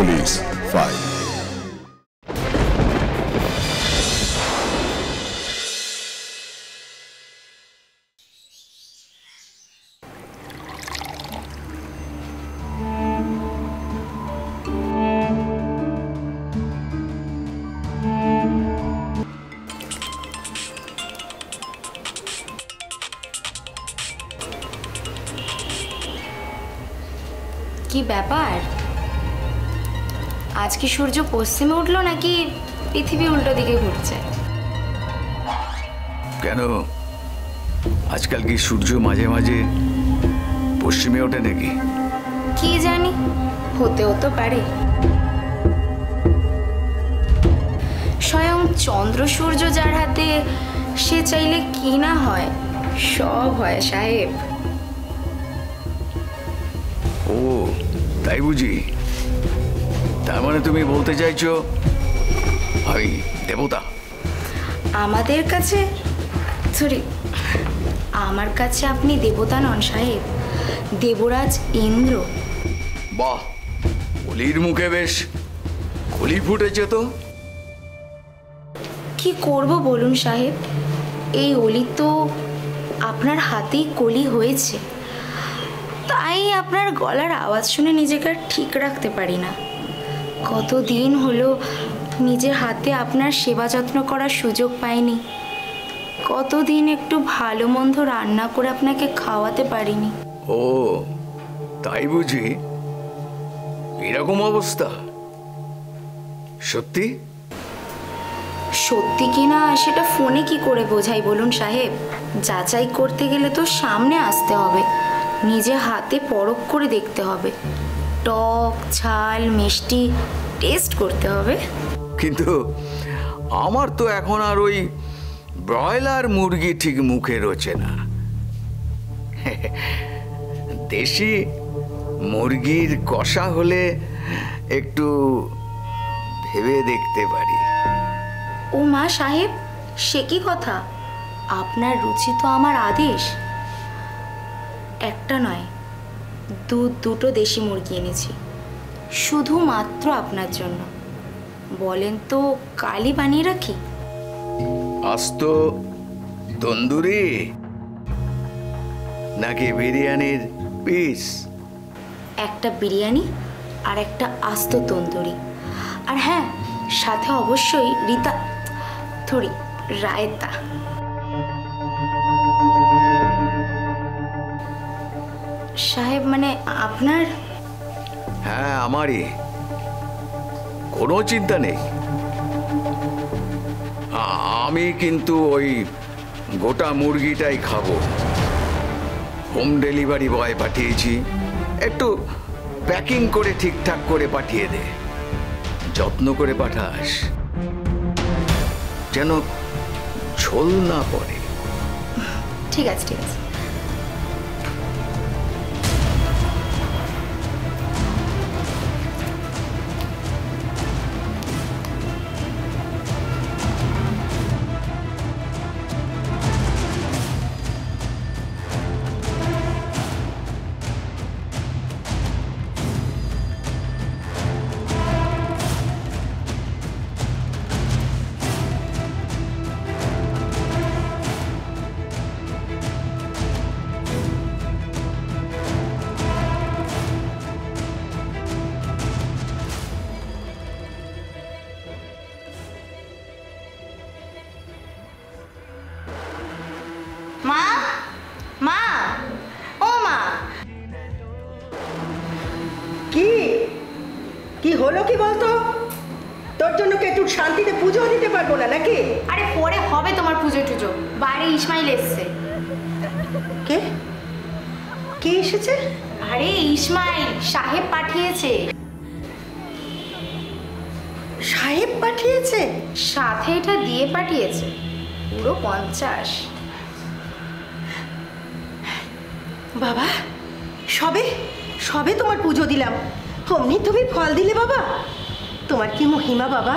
Police file. কি ব্যাপার, আজ কি সূর্য পশ্চিমে উঠলো নাকি পৃথিবী উল্টো দিকে ঘুরছে? কেন আজকাল কি সূর্য মাঝে মাঝে পশ্চিমে ওঠে নাকি? কি জানি, হতেও তো পারে। স্বয়ং চন্দ্র সূর্য যার হাতে, সে চাইলে কি না হয়, সব হয় সাহেব। ও তাই বুঝি? তার মানে তুমি বলতে চাইছো আমি দেবতা? আমাদের কাছে, সরি, আমার কাছে আপনি দেবতা নন সাহেব, দেবরাজ ইন্দ্র। বাহ, কলির মুখে বেশ কলি ফুটেছে তো। কি করব বলুন সাহেব, এই অলি তো আপনার হাতেই কলি হয়েছে, তাই আপনার গলার আওয়াজ শুনে নিজেকে আর ঠিক রাখতে পারি না। কতদিন হলো নিজের হাতে আপনার সেবা যত্ন করার সুযোগ পাইনি, কতদিন একটু ভালো মন্দ রান্না করে আপনাকে খাওয়াতে পারিনি। ও তাই বুঝি এরকম অবস্থা? সত্যি? সত্যি কিনা সেটা ফোনে কি করে বোঝাই বলুন সাহেব? যাচাই করতে গেলে তো সামনে আসতে হবে, নিজে হাতে পরখ করে দেখতে হবে, টক ঝাল মিষ্টি টেস্ট করতে হবে। কিন্তু আমার তো এখন আর ওই ব্রয়লার মুরগি ঠিক মুখে রোচে না। দেশি মুরগির কষা হলে একটু ভেবে দেখতে পারি। ও মা সাহেব, সে কি কথা? আপনার রুচি তো আমার আদেশ। একটা নয়, দুটো দেশি মুরগি এনেছি, শুধুমাত্র আপনার জন্য। বলেন তো কালই বানিয়ে রাখি? আস্ত তন্দুরি নাকি বিরিয়ানির পিস? একটা বিরিয়ানি আর একটা আস্ত তন্দুরি, আর হ্যাঁ, সাথে অবশ্যই রায়তা। সাহেব মানে আপনার? হ্যাঁ আমারই, কোনো চিন্তা নেই। আমি কিন্তু ওই গোটা মুরগিটাই খাবো। হোম ডেলিভারি বয় পাঠিয়েছি, একটু প্যাকিং করে ঠিকঠাক করে পাঠিয়ে দে, যত্ন করে পাঠাস, যেন ঝোল না পড়ে। ঠিক আছে ঠিক আছে। মা, মা, ও মা। কি কি হলো কি বলতো? তোর জন্য কি একটু শান্তিতে পুজো দিতে পারবো না নাকি? আরে পরে হবে তোমার পুজো টুজো, বাইরে ইসমাইল এসছে। কে কে এসেছে? আরে ইসমাইল সাহেব পাঠিয়েছে। সাহেব পাঠিয়েছে? সাথে এটা দিয়ে পাঠিয়েছে, পুরো 50। বাবা, সবে সবে তোমার পুজো দিলাম, অমনি তুমি ফল দিলে বাবা। তোমার কি মহিমা বাবা,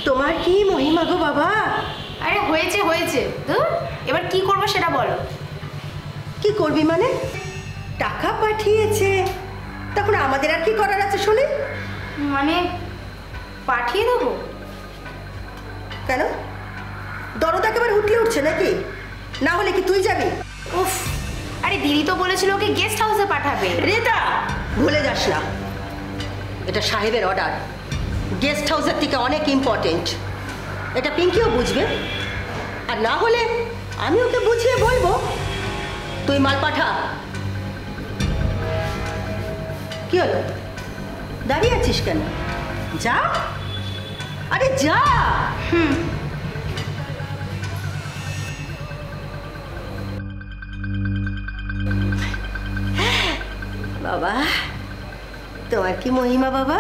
তোমার কি মহিমা গো বাবা। আরে হয়েছে হয়েছে, এবার কি করবো সেটা বলো। কি করবি মানে? টাকা পাঠিয়েছে, তখন আমাদের আর কি করার আছে শুনে? মানে পাঠিয়ে দেবো? কেন, দরদ একেবারে উঠলে উঠছে নাকি? না হলে কি তুই যাবি? উফ, আরে দিদি তো বলেছিল ওকে গেস্ট হাউসে পাঠাবে। রিতা, ভুলে যাস না, এটা সাহেবের অর্ডার। গেস্ট হাউসের থেকে অনেক ইম্পর্টেন্ট। এটা পিঙ্কিও বুঝবে, আর না হলে আমি ওকে বুঝিয়ে বলবো। তুই মাল পাঠা। কি হলো, দাঁড়িয়ে আছিস কেন? যা, আরে যা। বাবা, তোমার কি মহিমা বাবা!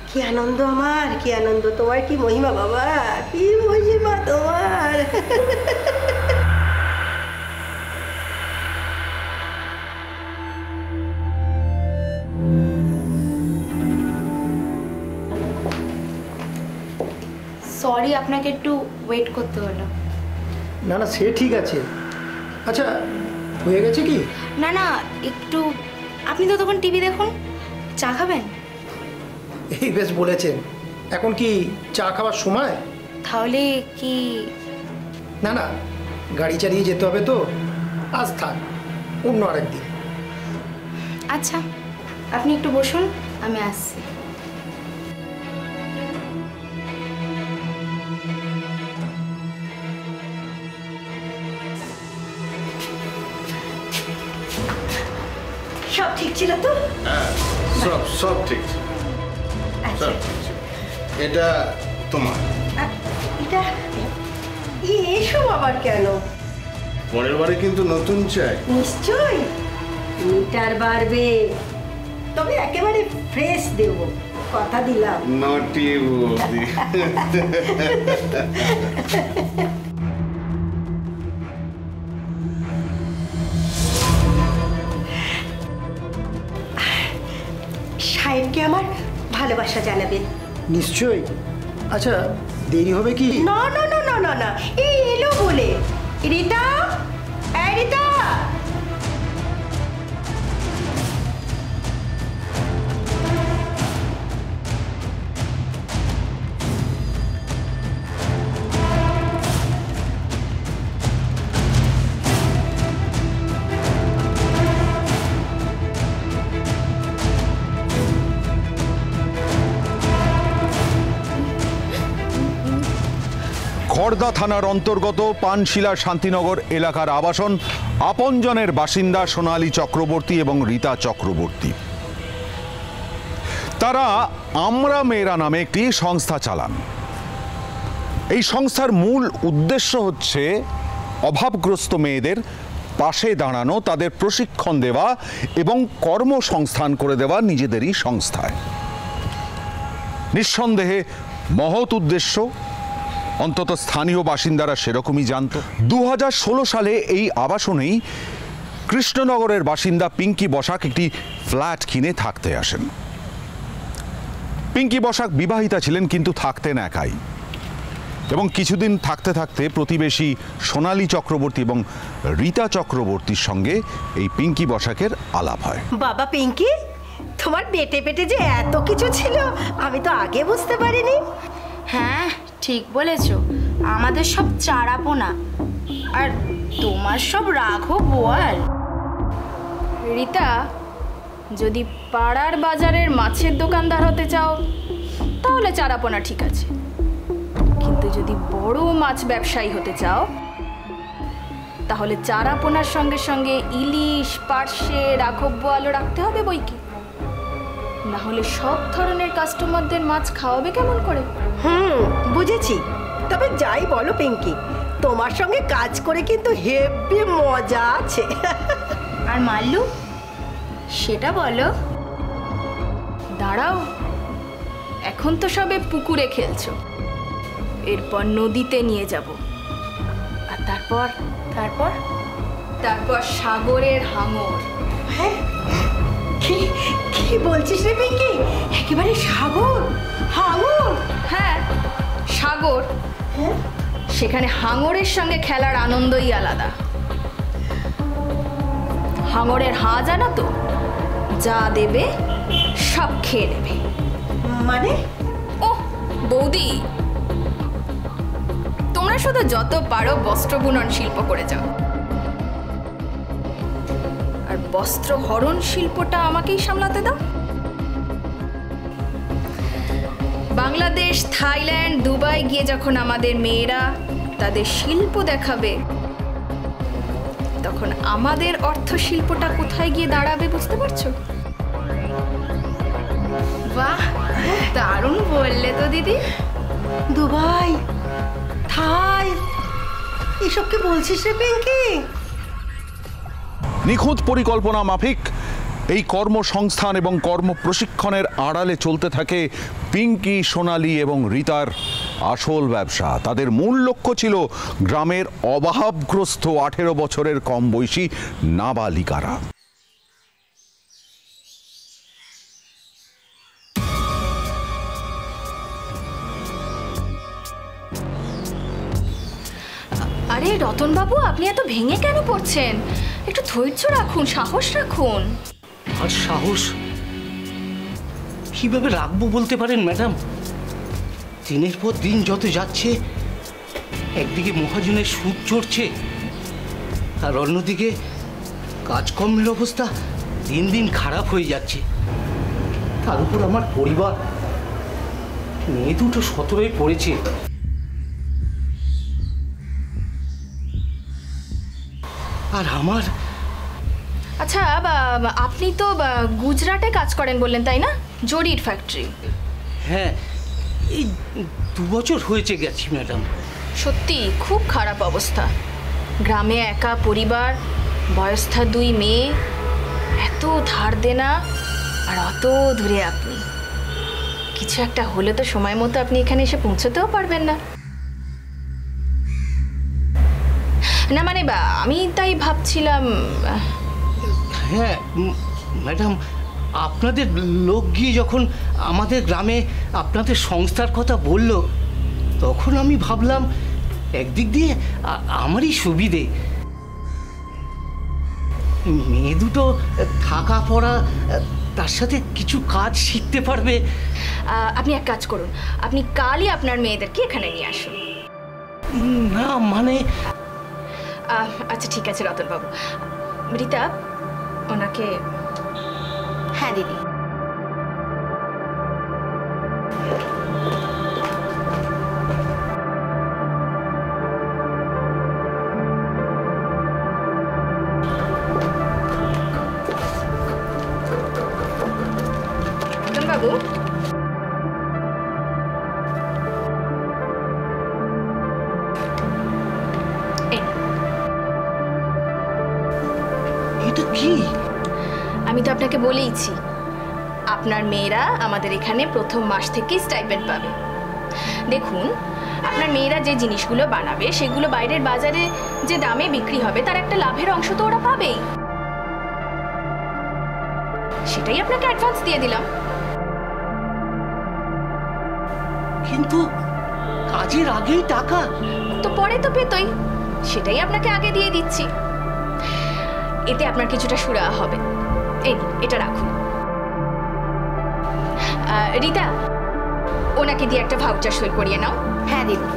কি আনন্দ আমার, কি আনন্দ! তোমার কি মহিমা বাবা, কি মহিমা তোমার! সরি, আপনাকে একটু ওয়েট করতে হলো। না না, সে ঠিক আছে। আচ্ছা, হয়ে গেছে কি? না না, একটু আপনি তো তখন টিভি দেখুন। চা খাবেন? এই বেশ বলেছেন। এখন কি চা খাওয়ার সময়? তাহলে কি? না না, গাড়ি চালিয়ে যেতে হবে তো, আজ থাক, অন্য আরেকদিন। আচ্ছা, আপনি একটু বসুন, আমি আসছি। সব ঠিক ছিল তো? হ্যাঁ, সব সব ঠিক ছিল, সব ঠিক ছিল। এটা তোমার। এটা এসব আবার কেন? পরের বারে কিন্তু নতুন চাই। নিশ্চয়ই, মিটার বাড়বে, তবে একেবারে ফ্রেশ দেব, কথা দিলাম। নটি বৌদি। সাহেবকে আমার ভালোবাসা জানাবেন। নিশ্চয়ই। আচ্ছা, দেরি হবে কি? না না না না না না, এই এলো বলে। রিতা, এই রিতা! খড়দা থানার অন্তর্গত পানশিলা শান্তিনগর এলাকার আবাসন আপনজনের বাসিন্দা সোনালী চক্রবর্তী এবং রীতা চক্রবর্তী। তারা আমরা মেয়েরা নামে একটি সংস্থা চালান। এই সংস্থার মূল উদ্দেশ্য হচ্ছে অভাবগ্রস্ত মেয়েদের পাশে দাঁড়ানো, তাদের প্রশিক্ষণ দেওয়া এবং কর্মসংস্থান করে দেওয়া নিজেদেরই সংস্থায়। নিঃসন্দেহে মহৎ উদ্দেশ্য, অন্তত স্থানীয় বাসিন্দারা সেরকমই জানত। 2016 সালে এই আবাসনেই কৃষ্ণনগরের বাসিন্দা পিঙ্কি বসাক একটি ফ্ল্যাট কিনে থাকতে আসেন। পিঙ্কি বসাক বিবাহিতা ছিলেন, কিন্তু থাকতেন একাই। এবং কিছুদিন থাকতে থাকতে প্রতিবেশী সোনালী চক্রবর্তী এবং রীতা চক্রবর্তীর সঙ্গে এই পিঙ্কি বসাকের আলাপ হয়। বাবা পিঙ্কি, তোমার পেটে পেটে যে এত কিছু ছিল আমি তো আগে বুঝতে পারিনি। হ্যাঁ, ঠিক বলেছো, আমাদের সব চারাপোনা, আর তোমার সব রাঘব বোয়াল। রীতা, যদি পাড়ার বাজারের মাছের দোকানদার হতে চাও তাহলে চারাপোনা ঠিক আছে, কিন্তু যদি বড় মাছ ব্যবসায়ী হতে চাও তাহলে চারাপোনার সঙ্গে সঙ্গে ইলিশ, পার্শে, রাঘব বোয়ালও রাখতে হবে বই কি। না হলে সব ধরনের কাস্টমারদের মাছ খাওয়াবে কেমন করে? বুঝেছি। তবে যাই বলো পিঙ্কি, তোমার সঙ্গে কাজ করে কিন্তু হেব্বি মজা আছে। আর মাল্লু, সেটা বলো। দাঁড়াও, এখন তো সবে পুকুরে খেলছো, এরপর নদীতে নিয়ে যাব, আর তারপর তারপর তারপর সাগরের হাঙর। হ্যাঁ, কি বলছিস রে পিঙ্কি? একেবারে সাগর, হাঙর? হ্যাঁ, সাগর। সেখানে হাঙরের সঙ্গে খেলার আনন্দই আলাদা। হাঙরের হাঁ জানো তো, যা দেবে সব খেয়ে নেবে। মানে? ও বৌদি, তোমরা শুধু যত পারো বস্ত্র বুনন শিল্প করে যাও, আর বস্ত্র হরণ শিল্পটা আমাকেই সামলাতে দাও। বাংলাদেশ, থাইল্যান্ড, দুবাই গিয়ে যখন আমাদের মেয়েরা তাদের শিল্প দেখাবে, তখন আমাদের অর্থ শিল্পটা কোথায় গিয়ে দাঁড়াবে বুঝতে পারছো? বাহ, দারুণ বললে তো দিদি। দুবাই, থাই, এসব কি বলছিস রে পিঙ্কি? নিখুঁত পরিকল্পনা মাফিক এই কর্মসংস্থান এবং কর্ম প্রশিক্ষণের আড়ালে চলতে থাকে পিঙ্কি, সোনালী এবং রীতার আসল ব্যবসা। তাদের মূল লক্ষ্য ছিল গ্রামের অভাবগ্রস্ত 18 বছরের কম বয়সী নাবালিকারা। আরে রতনবাবু, আপনি এত ভেঙে কেন পড়ছেন? একটু ধৈর্য রাখুন, সাহস রাখুন। আর সাহস কিভাবে রাখবো বলতে পারেন ম্যাডাম? দিনের পর দিন যত যাচ্ছে, একদিকে মহাজনের সুদ চড়ছে, আর অন্যদিকে কাজকর্মের অবস্থা দিন দিন খারাপ হয়ে যাচ্ছে। তার উপর আমার পরিবার, মেয়ে দুটো সতর্কে পড়েছে। আর আমার আচ্ছা, আপনি তো গুজরাটে কাজ করেন বললেন, তাই না? জরির ফ্যাক্টরি। হ্যাঁ, এই 2 বছর হয়েছে গেছি ম্যাডাম। সত্যি খুব খারাপ অবস্থা। গ্রামে একা পরিবার, বয়স্থা 2 মেয়ে, এত ধার দেনা, আর অত দূরে আপনি। কিছু একটা হলে তো সময় মতো আপনি এখানে এসে পৌঁছতেও পারবেন না। না মানে আমি তাই ভাবছিলাম। হ্যাঁ ম্যাডাম, আপনাদের লোক গিয়ে যখন আমাদের গ্রামে আপনাদের সংস্থার কথা বলল, তখন আমি ভাবলাম একদিক দিয়ে আমারই সুবিধে। মেয়ে দুটো থাকা পড়া, তার সাথে কিছু কাজ শিখতে পারবে। আপনি এক কাজ করুন, আপনি কালই আপনার মেয়েদেরকে এখানে নিয়ে আসুন। না মানে আচ্ছা ঠিক আছে রতনবাবু। রীতা, ওনাকে। হ্যাঁ দিদি। রতনবাবু, এটা কি? আমি তো আপনাকে বলেইছি, আপনার মেয়েরা আমাদের এখানে প্রথম মাস থেকেই স্টাইপেন্ড পাবে। দেখুন, আপনার মেয়েরা যে জিনিসগুলো বানাবে সেগুলো বাইরের বাজারে যে দামে বিক্রি হবে, তার একটা লাভের অংশ তো ওরা পাবেই। সেটাই আপনাকে অ্যাডভান্স দিয়ে দিলাম। কিন্তু কাজের আগেই টাকা তো পরে তো পেতই, সেটাই আপনাকে আগে দিয়ে দিচ্ছি। এতে আপনার কিছুটা সুরাহা হবে। এই এটা রাখুন। রীতা, ওনাকে দিয়ে একটা ভাউচার সই করিয়ে নাও। হ্যাঁ দিদি।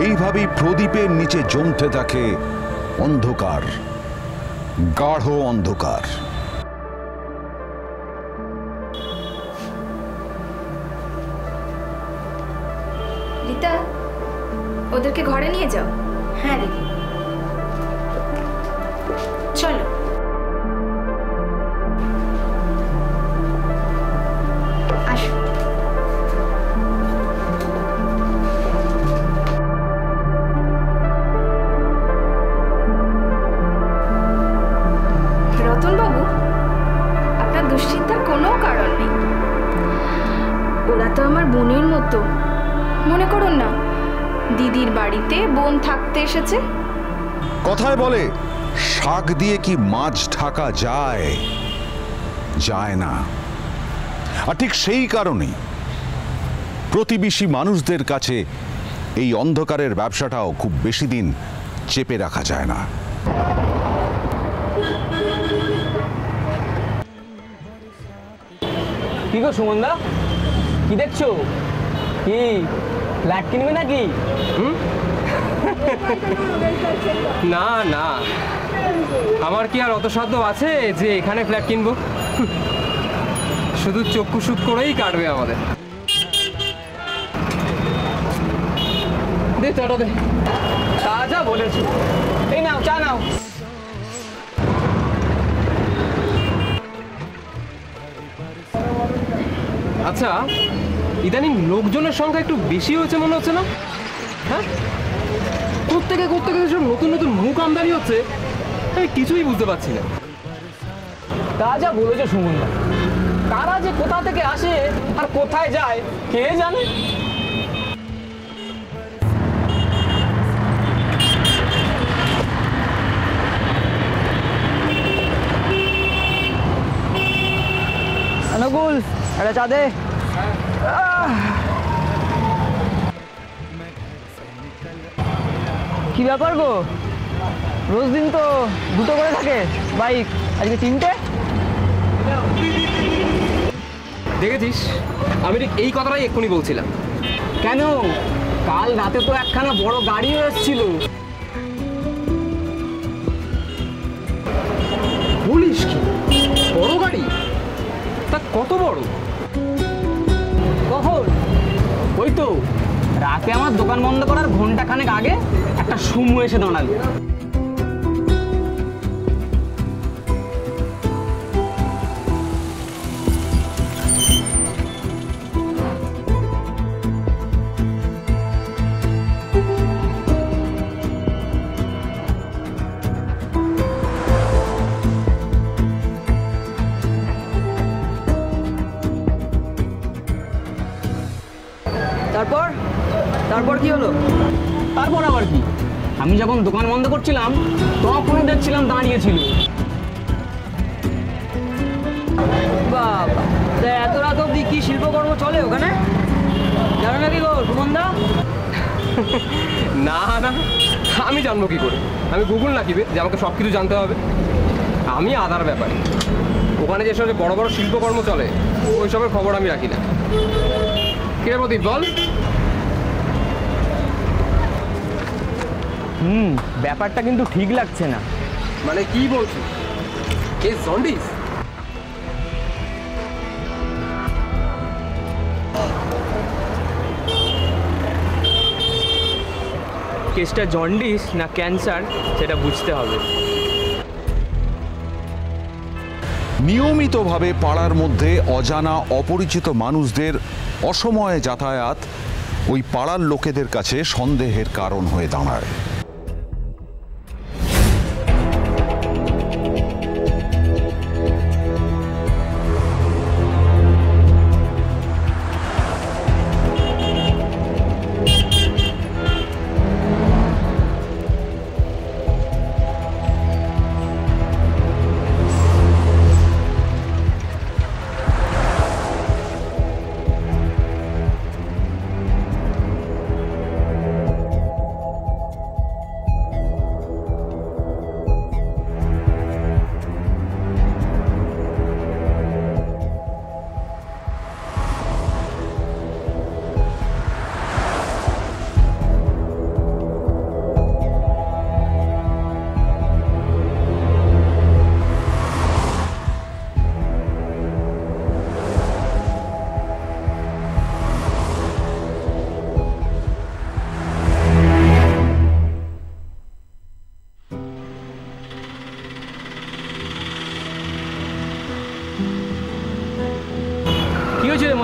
এইভাবেই প্রদীপের নিচে জমতে থাকে অন্ধকার, গাঢ় অন্ধকার। রীতা, ওদেরকে ঘরে নিয়ে যাও। হ্যাঁ দিদি, চলো। আসো। রতনবাবু, আপনার দুশ্চিন্তার কোনো কারণ নেই। ওরা তো আমার বোনের মতো। মনে করুন না, দিদির বাড়িতে বোন থাকতে এসেছে। কথায় বলে, শাক দিয়ে কি মাছ ঢাকা যায়? যায় না। আর ঠিক সেই কারণেই প্রতিবেশী মানুষদের কাছে এই অন্ধকারের ব্যবসাটাও খুব বেশি দিন চেপে রাখা যায় না। কি গো সুমনদা, কি দেখছো? কি ফ্ল্যাট কিনবে নাকি? না না, আমার কি আর অত সাধ্য আছে যে এখানে ফ্ল্যাট কিনবো? শুধু চক্ষু সুদ করেই কাটবে আমাদের। দে চাটা দে। তা যা বলেছো। এই নাও চা নাও। আচ্ছা, ইদানিং লোকজনের সংখ্যা একটু বেশি হয়েছে মনে হচ্ছে না? হ্যাঁ, কোত্থেকে সব নতুন নতুন মুখ আমদানি হচ্ছে, আমি কিছুই বুঝতে পারছি না। তা যা বলেছো সুমনদা, তারা যে কোথা থেকে আসে আর কোথায় যায় কে জানে। অনুকূল, একটা চা দে। কি ব্যাপার গো, রোজ দিন তো দুটো করে থাকে বাইক, আজকে তিনটে? দেখেছিস, আমি ঠিক এই কথাটাই এক্ষুনি বলছিলাম। কেন, কাল রাতে তো একখানা বড় গাড়িও এসেছিল। বলিস কি, বড় গাড়ি? তা কত বড়? কখন? ওই তো রাতে আমার দোকান বন্ধ করার ঘন্টাখানেক আগে একটা সুমু এসে দাঁড়ালো। তারপর কি হলো? তারপর আবার কি, আমি যখন দোকান বন্ধ করছিলাম তখনই দেখছিলাম দাঁড়িয়েছিল। বাবা, এত রাত অব্দি কি শিল্পকর্ম চলে ওখানে? জানো নাকি গো সুমনদা? না না, আমি জানবো কি করে? আমি গুগল নাকিবে যে আমাকে সব কিছু জানতে হবে? আমি আধার ব্যাপারে, ওখানে যেসব বড় বড় শিল্পকর্ম চলে ওইসবের খবর আমি রাখি না। কিরে প্রদীপ বল। ব্যাপারটা কিন্তু ঠিক লাগছে না। মানে কি বলছিস? Case jaundice? কেসটা জন্ডিস না ক্যান্সার সেটা বুঝতে হবে। নিয়মিতভাবে পাড়ার মধ্যে অজানা অপরিচিত মানুষদের অসময়ে যাতায়াত ওই পাড়ার লোকেদের কাছে সন্দেহের কারণ হয়ে দাঁড়ায়।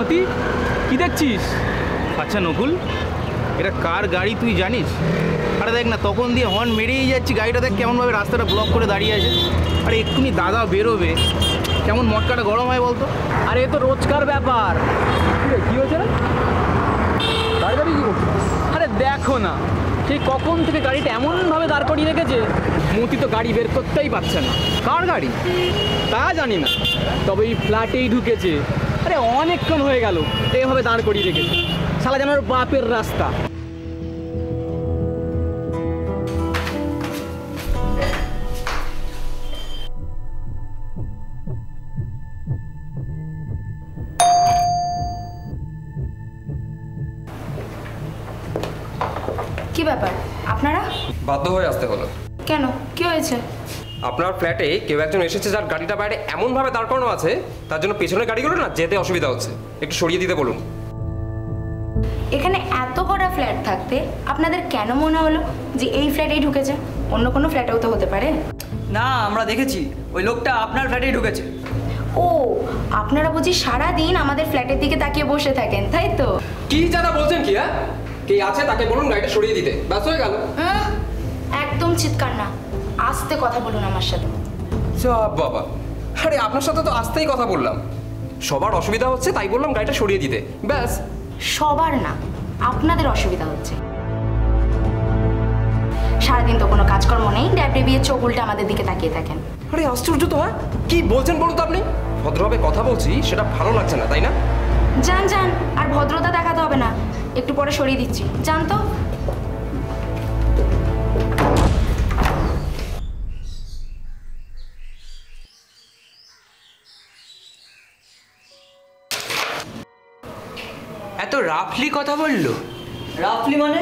মতি, কি দেখছিস? আচ্ছা নকুল, এটা কার গাড়ি তুই জানিস? আরে দেখ না, তখন দিয়ে হর্ন মেরেই যাচ্ছি, গাড়িটা দেখ কেমনভাবে রাস্তাটা ব্লক করে দাঁড়িয়ে আছে। আরে এক্ষুনি দাদা বেরোবে, কেমন মটকাটা গরম হয় বলতো? আরে এ তো রোজকার ব্যাপার। কি হয়েছে রে? গাড়ি কি করছিস? আরে দেখো না, সেই কখন থেকে গাড়িটা এমনভাবে দাঁড় করিয়ে রেখেছে, মতি তো গাড়ি বের করতেই পারছে না। কার গাড়ি তা জানি না, তবে এই ফ্ল্যাটেই ঢুকেছে। আরে অনেকক্ষণ হয়ে গেল এইভাবে দাঁড় করিয়ে রেখেছে, শালা যেন ওর বাপের রাস্তা। ব্যাপার, আপনারা? বাধ্য হয়ে আসতে হলো। কেন, কি হয়েছে? আপনার ফ্ল্যাটে কেউ একজন এসেছে যার গাড়িটা বাইরে এমনভাবে দাঁড় করানো আছে, তার জন্য পেছনের গাড়িগুলো না যেতে অসুবিধা হচ্ছে। একটু সরিয়ে দিতে বলুন। এখানে এত বড় ফ্ল্যাট থাকতে আপনাদের কেন মনে হলো যে এই ফ্ল্যাটেই ঢুকেছে? অন্য কোনো ফ্ল্যাটেও তো হতে পারে। না, আমরা দেখেছি ওই লোকটা আপনার ফ্ল্যাটেই ঢুকেছে। ও, আপনারা বুঝি সারাদিন আমাদের ফ্ল্যাটের দিকে তাকিয়ে বসে থাকেন, তাই তো? কি যারা বলছেন কি? হ্যাঁ, কে আছে তাকে বলুন গাড়িটা সরিয়ে দিতে, ব্যাস হয়ে গেল। একদম চিৎকার না, আস্তে কথা বলুন আমার সাথে। বাবা, আরে আপনার সাথে তো আস্তেই কথা বললাম। সবার অসুবিধা হচ্ছে তাই বললাম গাড়িটা সরিয়ে দিতে, ব্যাস। সবার না, আপনাদের অসুবিধা হচ্ছে। সারাদিন তো কোনো কাজকর্ম নেই, ড্যাবডে বিয়ে চোখ উল্টে আমাদের দিকে তাকিয়ে থাকেন। আরে আশ্চর্য তো! হ্যাঁ, কি বলছেন বলুন তো আপনি? ভদ্রভাবে কথা বলছি, সেটা ভালো লাগছে না, তাই না? যান যান, আর ভদ্রতা দেখাতে হবে না, একটু পরে সরিয়ে দিচ্ছি, যান তো। এত রাফলি কথা বললো? রাফলি মানে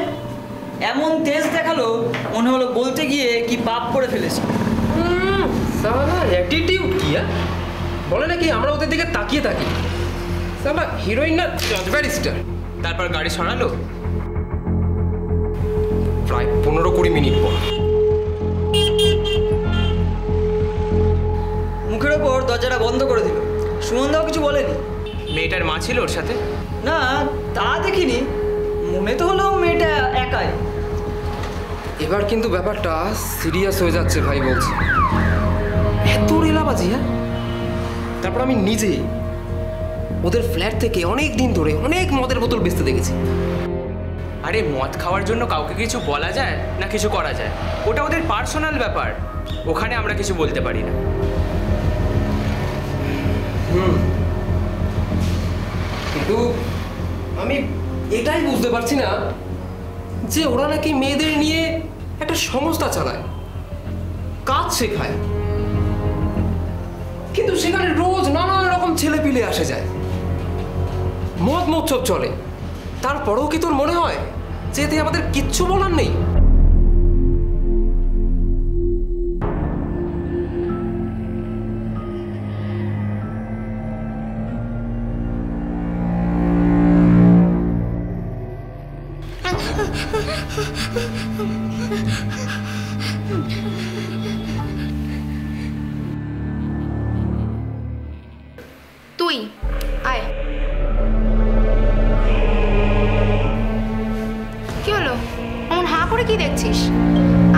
এমন তেজ দেখালো মনে হলো বলতে গিয়ে কি পাপ করে ফেলেছি। সালা অ্যাটিটিউড কি? বলে নাকি আমরা ওদের দিকে তাকিয়ে থাকি। সালা হিরোইন না জজ ব্যারিস্টার। তারপর গাড়ি সরালো প্রায় 15-20 মিনিট পর। মুখের ওপর দরজাটা বন্ধ করে দিল। সুমনদাও কিছু বলেনি। মেয়েটার মা ছিল ওর সাথে? না, তা দেখিনি, মনে তো হলো মেয়েটা একাই। এবার কিন্তু ব্যাপারটা সিরিয়াস হয়ে যাচ্ছে ভাই, বলছি। এত রেলাবাজি! হ্যাঁ, তারপর আমি নিজে ওদের ফ্ল্যাট থেকে অনেক দিন ধরে অনেক মদের বোতল বেচতে দেখেছি। আরে মদ খাওয়ার জন্য কাউকে কিছু বলা যায় না কিছু করা যায়, ওটা ওদের পার্সোনাল ব্যাপার, ওখানে আমরা কিছু বলতে পারি না। কিন্তু আমি এটাই বুঝতে পারছি না যে ওরা নাকি মেয়েদের নিয়ে একটা সংস্থা চালায়, কাজ শেখায়, কিন্তু সেখানে রোজ নানান রকম ছেলে পিলে আসে যায়, মদ মৎসব চলে। তারপরেও কি তোর মনে হয় যে এতে আমাদের কিচ্ছু বলার নেই? তুই আয়। কি হলো, এমন হাঁ করে কি দেখছিস?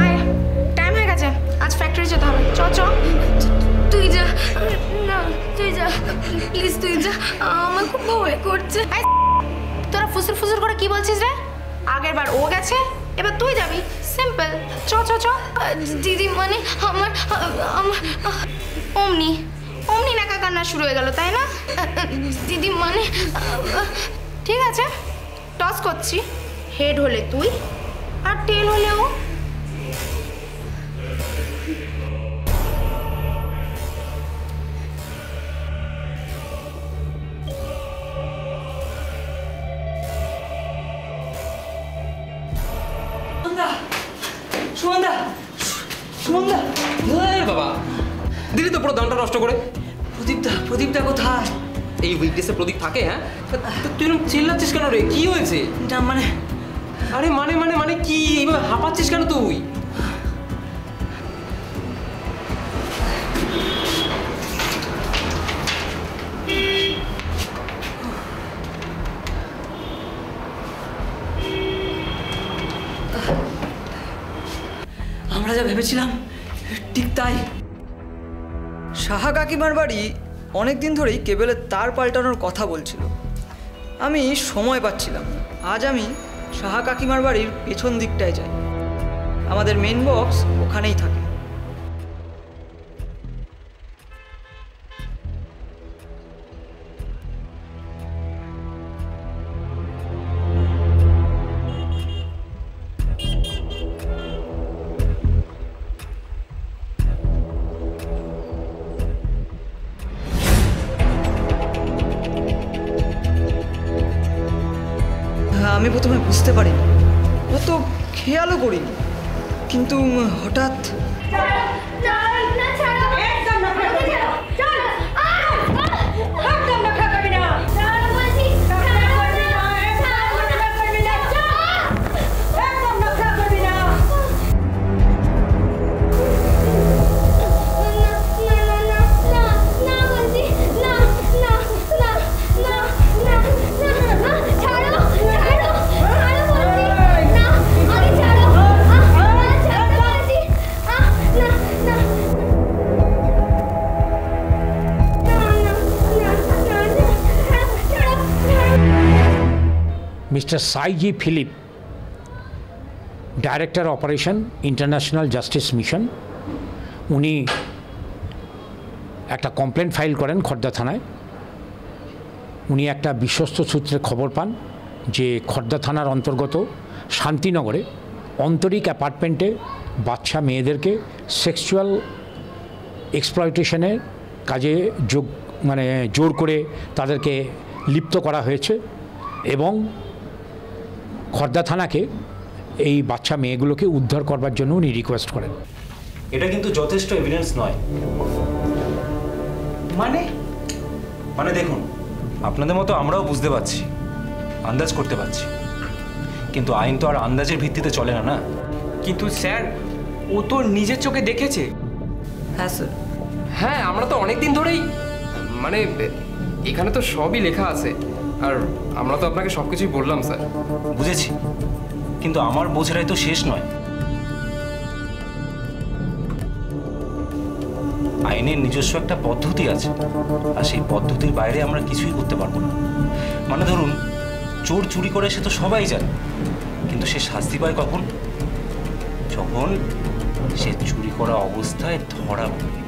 আয়, টাইম হয়ে গেছে, আজ ফ্যাক্টরি যেতে হবে। চ চ। তুই যা না, তুই যা প্লিজ, তুই যা, আমার খুব ভয় করছে। তোরা ফুসুর ফুসুর করে কি বলছিস রে? আগের বার ও গেছে, এবার তুই যাবি, সিম্পল। চ চ চ। দিদি মানে আমার আমার অমনি অমনি নাকা কান্না শুরু হয়ে গেল, তাই না? দিদি মানে ঠিক আছে, টস করছি। হেড হলে তুই আর টেল হলে ও। সুমনদা, সুমনদা, বাবা দিদি তো পুরো দামটা নষ্ট করে। প্রদীপদা, প্রদীপদা কোথায়? এই উইকডেসে প্রদীপ থাকে? হ্যাঁ, তুই এরকম চিল্লাচ্ছিস কেন রে? কি হয়েছে? না মানে, আরে মানে মানে মানে কি এইভাবে হাঁপাচ্ছিস কেন তুই? আমরা যা ভেবেছিলাম ঠিক তাই। সাহা কাকিমার বাড়ি অনেক দিন ধরেই কেবেলের তার পাল্টানোর কথা বলছিল। আমি সময় পাচ্ছিলাম। আজ আমি সাহা কাকিমার বাড়ির পেছন দিকটায় যাই। আমাদের মেন বক্স ওখানেই থাকে। আমি প্রথমে বুঝতে পারিনি, ও তো খেয়ালও করিনি, কিন্তু হঠাৎ mister Saji Philip, director operation international justice mission, উনি একটা কমপ্লেন ফাইল করেন খর্দা থানায়। উনি একটা বিশ্বস্ত সূত্রে খবর পান যে খর্দা থানার অন্তর্গত শান্তিনগরে অন্তরিক অ্যাপার্টমেন্টে বাচ্চা মেয়েদেরকে সেক্সুয়াল এক্সপ্লয়টেশনের কাজে জোর করে তাদেরকে লিপ্ত করা হয়েছে এবং খর্দা থানাকে এই বাচ্চা মেয়েগুলোকে উদ্ধার করবার জন্য উনি রিকোয়েস্ট করেন। এটা কিন্তু যথেষ্ট এভিডেন্স নয়। মানে দেখুন, আপনাদের মতো আমরাও বুঝতে পারছি, আন্দাজ করতে পারছি, কিন্তু আইন তো আর আন্দাজের ভিত্তিতে চলে না। না কিন্তু স্যার, ও তো নিজের চোখে দেখেছে। হ্যাঁ স্যার। হ্যাঁ, আমরা তো অনেক দিন ধরেই এখানে তো সবই লেখা আছে, আর আমরা তো আপনাকে সব কিছুই বললাম স্যার। বুঝেছি, কিন্তু আমার বোঝাটাই তো শেষ নয়। আইনের নিজস্ব একটা পদ্ধতি আছে, আর সেই পদ্ধতির বাইরে আমরা কিছুই করতে পারবো না। মানে ধরুন, চোর চুরি করে সে তো সবাই জানে, কিন্তু সে শাস্তি পায় কখন? যখন সে চুরি করা অবস্থায় ধরা পড়ে।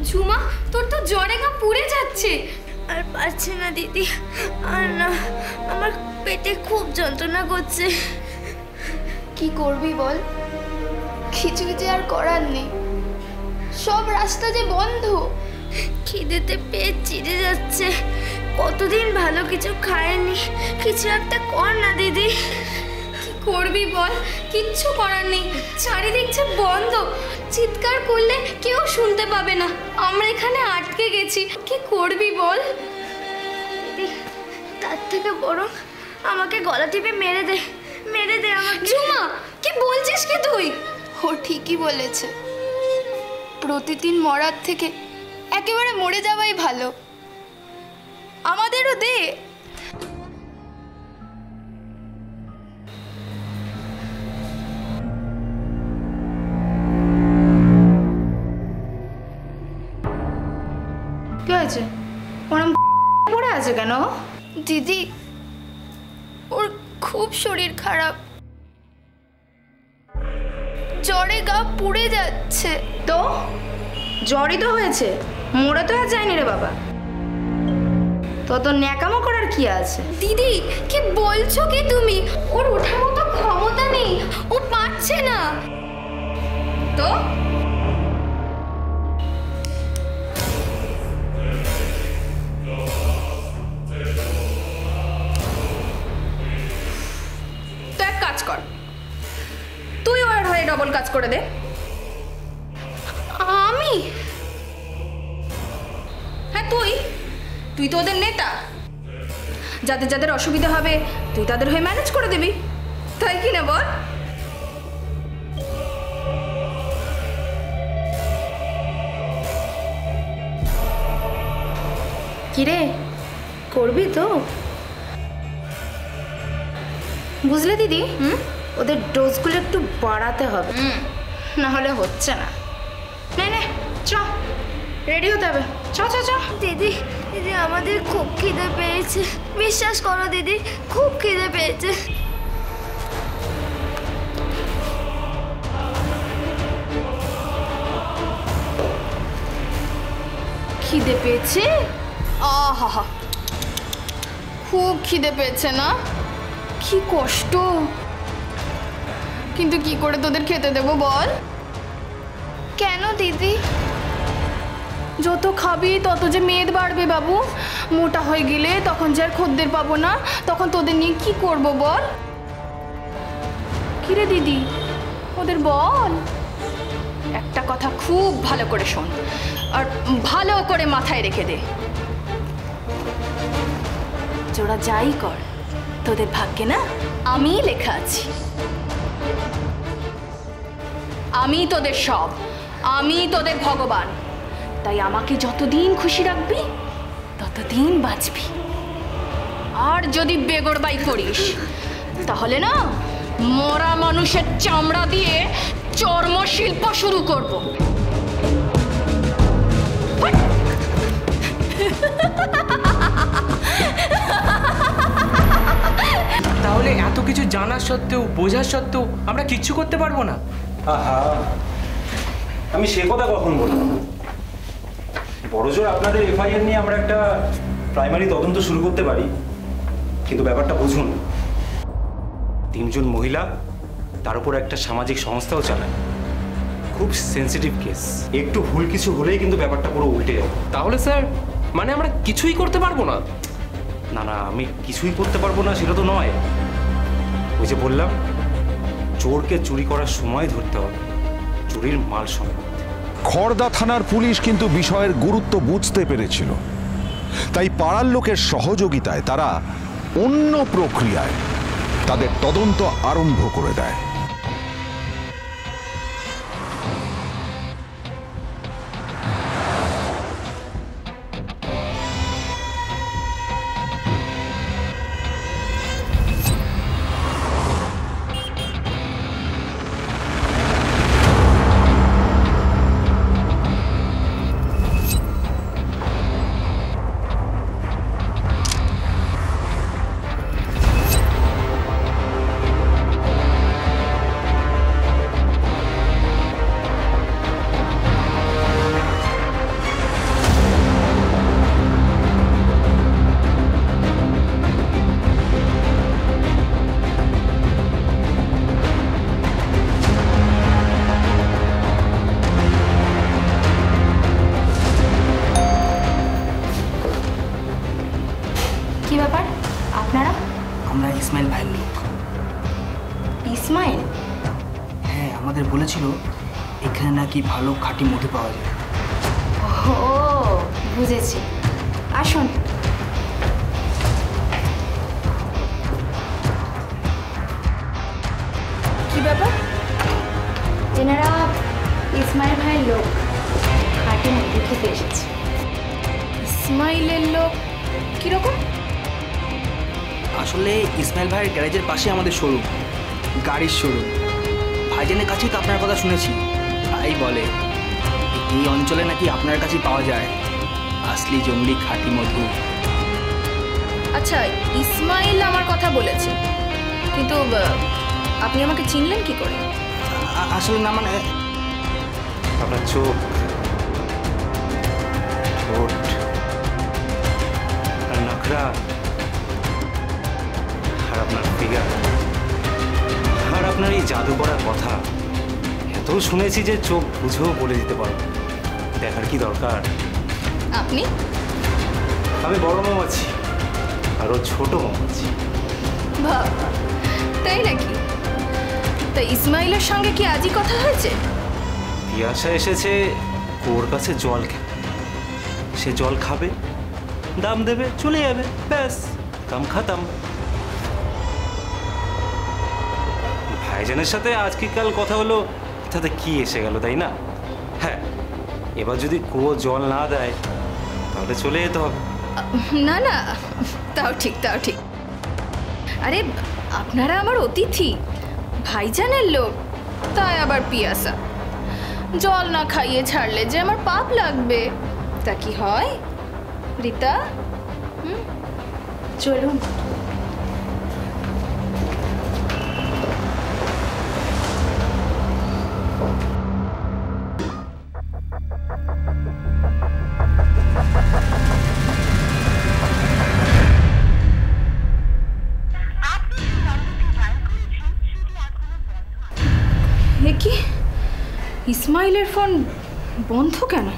ঝুমা, তোর তো জ্বরে গা পুড়ে যাচ্ছে। আর পারছে না দিদি, আর না, আমার পেটে খুব যন্ত্রণা করছে। কি করবি বল? কিছু যে আর করার নেই, সব রাস্তা যে বন্ধ। খিদেতে পেট চিড়ে যাচ্ছে, কতদিন ভালো কিছু খায়নি। কিছু একটা কর না দিদি। কি করবি বল? কিচ্ছু করার নেই, চারিদিক যে বন্ধ। চিৎকার করলে কেউ শুনতে পাবে না, আমরা এখানে আটকে গেছি। কি করবি বল? তার থেকে বরং আমাকে গলা টিপে মেরে দে, মেরে দে আমাকে। ঝুমা, কি বলছিস কি তুই? ও ঠিকই বলেছে, প্রতিদিন মরার থেকে একেবারে মরে যাওয়াই ভালো। আমাদেরও দে। কি হয়েছে? ওরম পড়ে আছে কেন? দিদি, ওর খুব শরীর খারাপ, জ্বরে গা পুড়ে যাচ্ছে। তো জ্বরই তো হয়েছে, মরে তো আর যায়নি রে বাবা। তো ন্যাকামো করার কি আছে? দিদি, কি বলছো কি তুমি? ওর ওঠার মতো ক্ষমতা নেই, ও পারছে না। তো এক কাজ কর, তুই ওর হয়ে ডবল কাজ করে দে। আমি? হ্যাঁ, তুই তো ওদের নেতা, যাদের যাদের অসুবিধা হবে তুই তাদের হয়ে ম্যানেজ করে দিবি, তাই কি না বল? কিরে, করবি তো? বুঝলে দিদি, ওদের ডোজগুলো একটু বাড়াতে হবে, না হলে হচ্ছে না। নে চ, রেডি হতে হবে। চ চ চ। দিদি, দিদি, আমাদের খুব খিদে পেয়েছে, বিশ্বাস করো দিদি, খুব খিদে পেয়েছে। খিদে পেয়েছে? আহা, খুব খিদে পেয়েছে না? কি কষ্ট, কিন্তু কি করে তোদের খেতে দেবো বল? কেন দিদি? যত খাবি তত যে মেদ বাড়বে বাবু। মোটা হয়ে গেলে তখন যে আর খদ্দের পাবো না, তখন তোদের নিয়ে কি করব বল? কিরে দিদি, ওদের বল। একটা কথা খুব ভালো করে শোন আর ভালো করে মাথায় রেখে দে, তোরা যাই কর তোদের ভাগ্যে না আমিই লেখা আছি। আমি তোদের সব, আমি তোদের ভগবান। তাই আমাকে যতদিন খুশি রাখবি ততদিন বাঁচবি। আর যদি বেগড়বাই করিস তাহলে না মরা মানুষের চামড়া দিয়ে চর্মশিল্প শুরু করব। তাহলে এত কিছু জানার সত্ত্বেও, বোঝার সত্ত্বেও আমরা কিচ্ছু করতে পারবো না? আহা, আমি সে কথা কখন বললাম? বড়জোর আপনাদের এফআইআর নিয়ে আমরা একটা প্রাইমারি তদন্ত শুরু করতে পারি, কিন্তু ব্যাপারটা বুঝুন, 3 জন মহিলা, তার উপর একটা সামাজিক সংস্থাও চালায়। খুব সেন্সিটিভ কেস, একটু ভুল কিছু হলেই কিন্তু ব্যাপারটা পুরো উল্টে যাবে। তাহলে স্যার মানে আমরা কিছুই করতে পারবো না? না না, আমি কিছুই করতে পারবো না সেটা তো নয়। ওই যে বললাম, চোরকে চুরি করার সময় ধরতে হবে, চুরির মাল সমেত। খড়দা থানার পুলিশ কিন্তু বিষয়ের গুরুত্ব বুঝতে পেরেছিল, তাই পাড়ার লোকের সহযোগিতায় তারা অন্য প্রক্রিয়ায় তাদের তদন্ত আরম্ভ করে দেয়। কি ব্যাপার আপনারা? আমরা ইসমাইল ভাইয়ের লোক। ইসমাইল? হ্যাঁ, আমাদের বলেছিল এখানে নাকি ভালো খাঁটি মধু পাওয়া যায়। ও বুঝেছি, আসুন। কি ব্যাপার? এনারা ইসমাইল ভাইয়ের লোক, খাঁটি মধু খেতে এসেছে। ইসমাইলের লোক কিরকম? আসলে ইসমাইল ভাইয়ের গ্যারেজের পাশে আমাদের শোরুম, গাড়ির শোরুম। ভাইজানের কাছেই তো আপনার কথা শুনেছি। তাই বলে এই অঞ্চলে নাকি আপনার কাছেই পাওয়া যায় আসলি জঙ্গলি খাঁটি মধু। আচ্ছা, ইসমাইল আমার কথা বলেছে, কিন্তু আপনি আমাকে চিনলেন কি করে? আসলে না, মানে আপনার চোখ, ঠোঁট আর নখরা আর আপনার ফিগার আর আপনার এই জাদু করার কথা এত শুনেছি যে চোখ বুঝেও বলে দিতে পারবো। দেখার কি দরকার? আপনি? আমি বড় মৌমাছি আর ও ছোট মৌমাছি। বাবা, তাই নাকি? তা ইসমাইলের সঙ্গে কি আজই কথা হয়েছে? পিয়াসা এসেছে ওর কাছে জল খেতে, সে জল খাবে, দাম দেবে, চলে যাবে, ব্যাস কাম খাতাম। ভাইজানের সাথে আজকাল কথা হলো, তাতে কি এসে গেল, তাই না? হ্যাঁ, এবার যদি কুয়ো জল না দেয় তাহলে চলে যেতে হবে। না না, তাও ঠিক, তাও ঠিক। আরে আপনারা আমার অতিথি, ভাইজানের লোক, তাই আবার পিয়াসা। জল না খাইয়ে ছাড়লে যে আমার পাপ লাগবে, তা কি হয় রীতা? চলুন। কি ইসমাইলের ফোন বন্ধ কেন?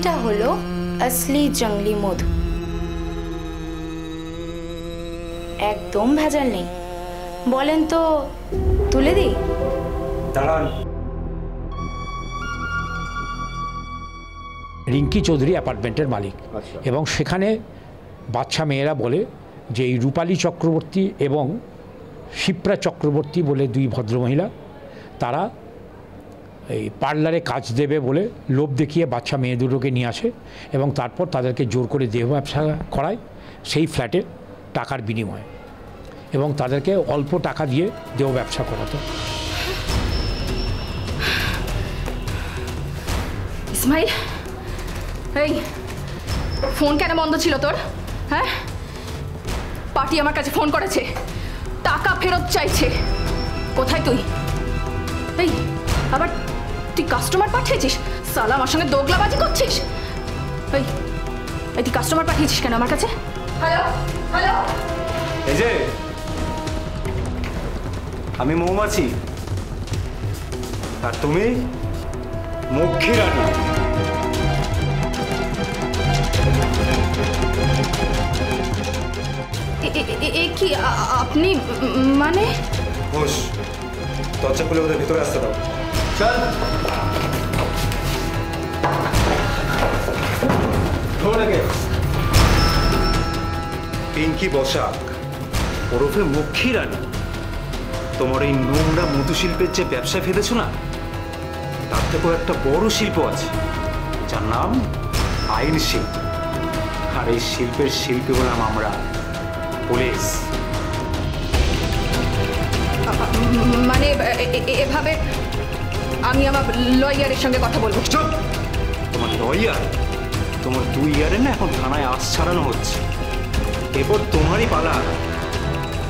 এইটা হলো আসলি জঙ্গলি মধু, একদম ভেজাল নেই। বলেন তো তুলে দিই? দাঁড়ান। রিঙ্কি চৌধুরী অ্যাপার্টমেন্টের মালিক, এবং সেখানে বাচ্চা মেয়েরা বলে যে এই রূপালী চক্রবর্তী এবং শিপ্রা চক্রবর্তী বলে দুই ভদ্রমহিলা, তারা এই পার্লারে কাজ দেবে বলে লোভ দেখিয়ে বাচ্চা মেয়ে দুটোকে নিয়ে আসে এবং তারপর তাদেরকে জোর করে দেহ ব্যবসা করায় সেই ফ্ল্যাটে টাকার বিনিময়ে, এবং তাদেরকে অল্প টাকা দিয়ে দেহ ব্যবসা করাতো। ইসমাইল, এই ফোন কেন বন্ধ ছিল তোর? হ্যাঁ, পার্টি আমার কাছে ফোন করেছে, টাকা ফেরত চাইছে। কোথায় তুই? এই আবার তুই কাস্টমার পাঠিয়েছিস? সালা আমার সঙ্গে দোগলাবাজি করছিস। এই তুই কাস্টমার পাঠিয়েছিস কেন আমার কাছে? হ্যালো হ্যালো, এই যে আমি মৌমাছি আর তুমি মক্ষী রানী। কি আপনি মানে? ঘোষ, দরজা খুলে ওদের ভিতরে আসতে দাও। চল। পিঙ্কি বসাক ওরফে মক্ষী রানী, তোমার এই নোংরা মধুশিল্পের যে ব্যবসা ফেলেছো না, তার থেকেও একটা বড় শিল্প আছে যার নাম আইন শিল্প। আর এই শিল্পের শিল্পী হলাম আমরা, পুলিশ। মানে এভাবে আমি আমার লয়ারের সঙ্গে কথা বলবো। চুপ! তোমার লয়ার? তোমার 2 ইয়ারে না এখন থানায় আস ছাড়ানো হচ্ছে, এরপর তোমারই পালা।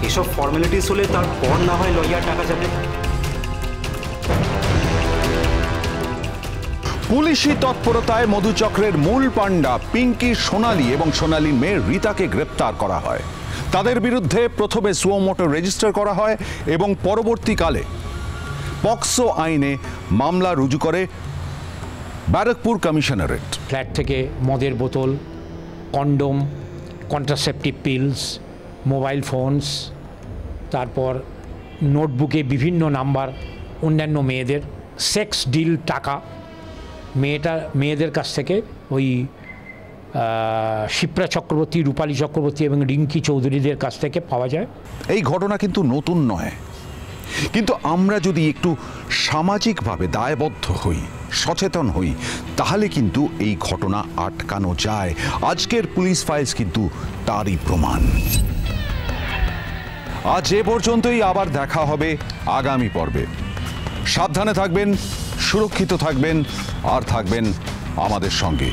এসব ফর্মালিটিস হলে তারপর না হয় লয়ার টাকা যাবে। পুলিশি তৎপরতায় মধুচক্রের মূল পাণ্ডা পিঙ্কি, সোনালী এবং সোনালীর মেয়ে রীতাকে গ্রেপ্তার করা হয়। তাদের বিরুদ্ধে প্রথমে সুও মোটো রেজিস্টার করা হয় এবং পরবর্তীকালে পক্সো আইনে মামলা রুজু করে ব্যারাকপুর কমিশনারেট। ফ্ল্যাট থেকে মদের বোতল, condom, contraceptive pills, mobile phones, তারপর নোটবুকে বিভিন্ন নাম্বার, অন্যান্য মেয়েদের সেক্স ডিল টাকা মেয়েদের কাছ থেকে ওই শিপ্রা চক্রবর্তী, রূপালী চক্রবর্তী এবং রিঙ্কি চৌধুরীদের কাছ থেকে পাওয়া যায়। এই ঘটনা কিন্তু নতুন নয়, কিন্তু আমরা যদি একটু সামাজিকভাবে দায়বদ্ধ হই, সচেতন হই, তাহলে কিন্তু এই ঘটনা আটকানো যায়। আজকের পুলিশ ফাইলস কিন্তু তারই প্রমাণ। আজ এ পর্যন্তই, আবার দেখা হবে আগামী পর্বে। সাবধানে থাকবেন, সুরক্ষিত থাকবেন আর থাকবেন আমাদের সঙ্গে।